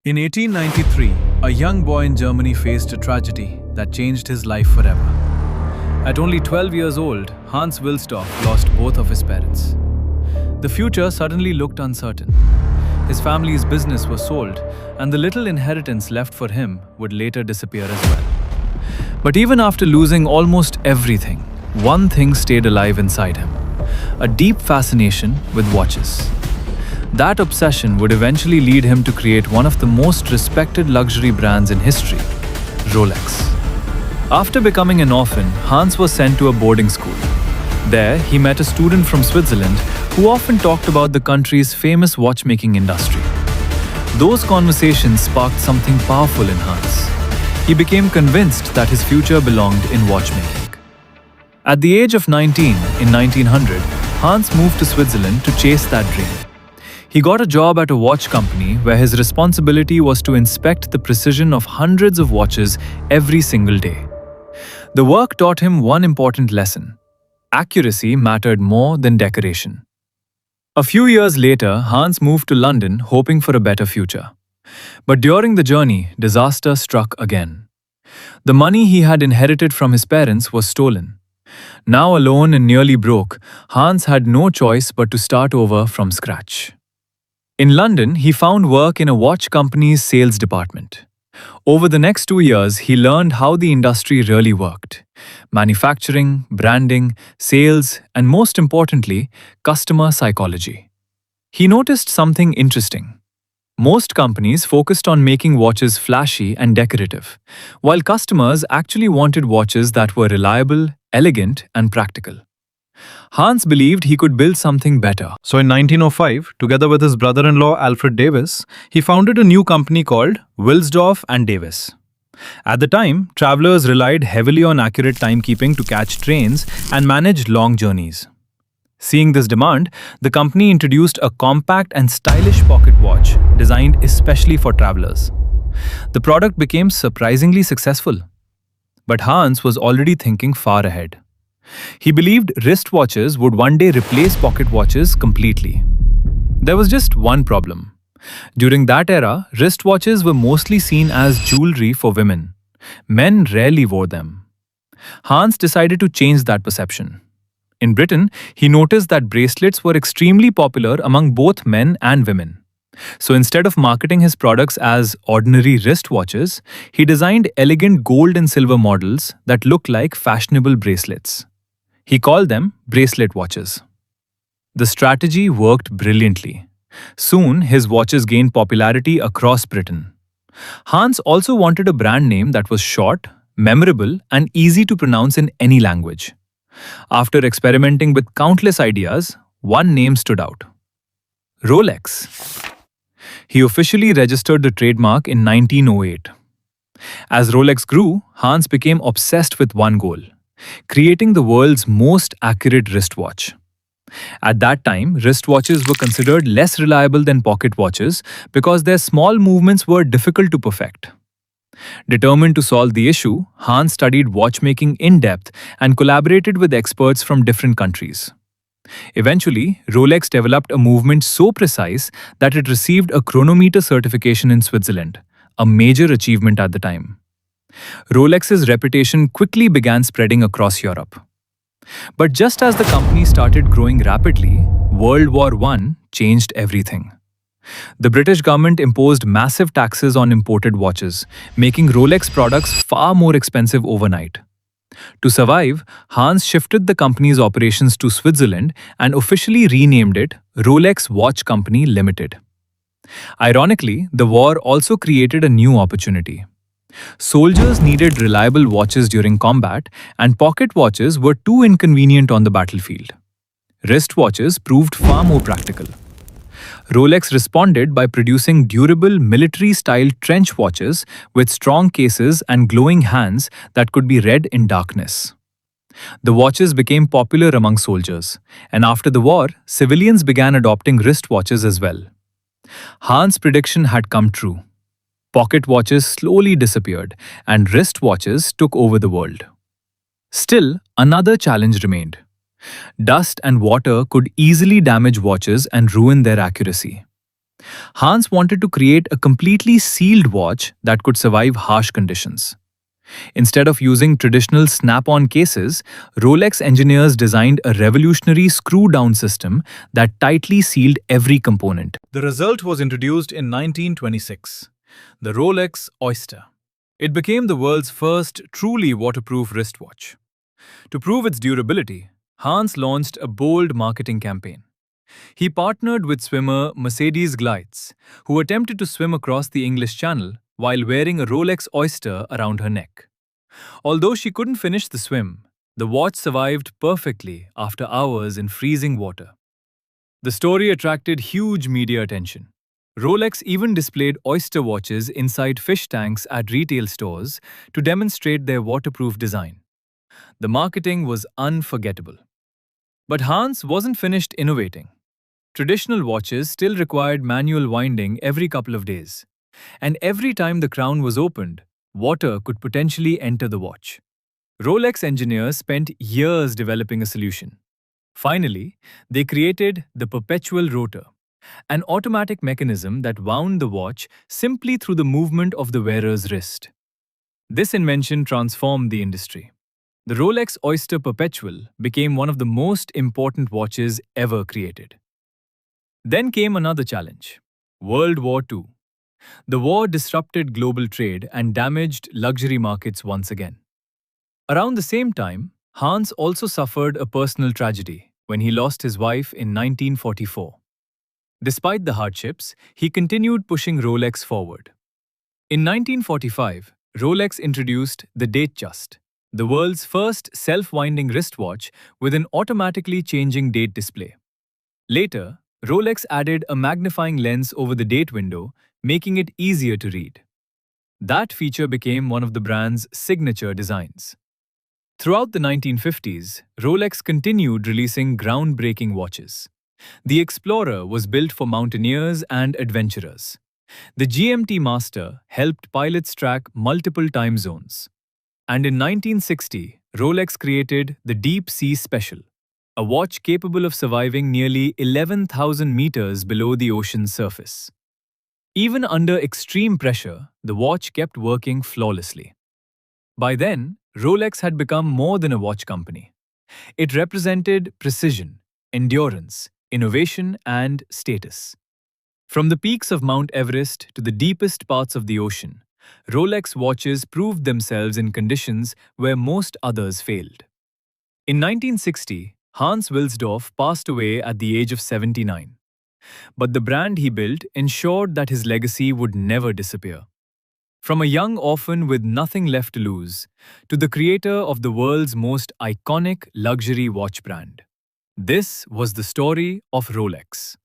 In 1893, a young boy in Germany faced a tragedy that changed his life forever. At only 12 years old, Hans Wilsdorf lost both of his parents. The future suddenly looked uncertain. His family's business was sold, and the little inheritance left for him would later disappear as well. But even after losing almost everything, one thing stayed alive inside him: a deep fascination with watches. That obsession would eventually lead him to create one of the most respected luxury brands in history, Rolex. After becoming an orphan, Hans was sent to a boarding school. There, he met a student from Switzerland who often talked about the country's famous watchmaking industry. Those conversations sparked something powerful in Hans. He became convinced that his future belonged in watchmaking. At the age of 19, in 1900, Hans moved to Switzerland to chase that dream. He got a job at a watch company where his responsibility was to inspect the precision of hundreds of watches every single day. The work taught him one important lesson: accuracy mattered more than decoration. A few years later, Hans moved to London hoping for a better future. But during the journey, disaster struck again. The money he had inherited from his parents was stolen. Now alone and nearly broke, Hans had no choice but to start over from scratch. In London, he found work in a watch company's sales department. Over the next 2 years, he learned how the industry really worked: manufacturing, branding, sales, and most importantly, customer psychology. He noticed something interesting. Most companies focused on making watches flashy and decorative, while customers actually wanted watches that were reliable, elegant, and practical. Hans believed he could build something better. So in 1905, together with his brother-in-law Alfred Davis, he founded a new company called Wilsdorf and Davis. At the time, travelers relied heavily on accurate timekeeping to catch trains and manage long journeys. Seeing this demand, the company introduced a compact and stylish pocket watch designed especially for travelers. The product became surprisingly successful. But Hans was already thinking far ahead. He believed wristwatches would one day replace pocket watches completely. There was just one problem. During that era, wristwatches were mostly seen as jewelry for women. Men rarely wore them. Hans decided to change that perception. In Britain, he noticed that bracelets were extremely popular among both men and women. So instead of marketing his products as ordinary wristwatches, he designed elegant gold and silver models that looked like fashionable bracelets. He called them bracelet watches. The strategy worked brilliantly. Soon, his watches gained popularity across Britain. Hans also wanted a brand name that was short, memorable, and easy to pronounce in any language. After experimenting with countless ideas, one name stood out: Rolex. He officially registered the trademark in 1908. As Rolex grew, Hans became obsessed with one goal: creating the world's most accurate wristwatch. At that time, wristwatches were considered less reliable than pocket watches because their small movements were difficult to perfect. Determined to solve the issue, Hans studied watchmaking in depth and collaborated with experts from different countries. Eventually, Rolex developed a movement so precise that it received a chronometer certification in Switzerland, a major achievement at the time. Rolex's reputation quickly began spreading across Europe. But just as the company started growing rapidly, World War I changed everything. The British government imposed massive taxes on imported watches, making Rolex products far more expensive overnight. To survive, Hans shifted the company's operations to Switzerland and officially renamed it Rolex Watch Company Limited. Ironically, the war also created a new opportunity. Soldiers needed reliable watches during combat, and pocket watches were too inconvenient on the battlefield. Wristwatches proved far more practical. Rolex responded by producing durable military-style trench watches with strong cases and glowing hands that could be read in darkness. The watches became popular among soldiers, and after the war, civilians began adopting wristwatches as well. Hans' prediction had come true. Pocket watches slowly disappeared, and wristwatches took over the world. Still, another challenge remained. Dust and water could easily damage watches and ruin their accuracy. Hans wanted to create a completely sealed watch that could survive harsh conditions. Instead of using traditional snap-on cases, Rolex engineers designed a revolutionary screw-down system that tightly sealed every component. The result was introduced in 1926, the Rolex Oyster. It became the world's first truly waterproof wristwatch. To prove its durability, Hans launched a bold marketing campaign. He partnered with swimmer Mercedes Glides, who attempted to swim across the English Channel while wearing a Rolex Oyster around her neck. Although she couldn't finish the swim, the watch survived perfectly after hours in freezing water. The story attracted huge media attention. Rolex even displayed Oyster watches inside fish tanks at retail stores to demonstrate their waterproof design. The marketing was unforgettable. But Hans wasn't finished innovating. Traditional watches still required manual winding every couple of days, and every time the crown was opened, water could potentially enter the watch. Rolex engineers spent years developing a solution. Finally, they created the perpetual rotor, an automatic mechanism that wound the watch simply through the movement of the wearer's wrist. This invention transformed the industry. The Rolex Oyster Perpetual became one of the most important watches ever created. Then came another challenge: World War II. The war disrupted global trade and damaged luxury markets once again. Around the same time, Hans also suffered a personal tragedy when he lost his wife in 1944. Despite the hardships, he continued pushing Rolex forward. In 1945, Rolex introduced the Datejust, the world's first self-winding wristwatch with an automatically changing date display. Later, Rolex added a magnifying lens over the date window, making it easier to read. That feature became one of the brand's signature designs. Throughout the 1950s, Rolex continued releasing groundbreaking watches. The Explorer was built for mountaineers and adventurers. The GMT Master helped pilots track multiple time zones. And in 1960, Rolex created the Deep Sea Special, a watch capable of surviving nearly 11,000 meters below the ocean's surface. Even under extreme pressure, the watch kept working flawlessly. By then, Rolex had become more than a watch company. It represented precision, endurance, innovation, and status. From the peaks of Mount Everest to the deepest parts of the ocean, Rolex watches proved themselves in conditions where most others failed. In 1960, Hans Wilsdorf passed away at the age of 79. But the brand he built ensured that his legacy would never disappear. From a young orphan with nothing left to lose, to the creator of the world's most iconic luxury watch brand. This was the story of Rolex.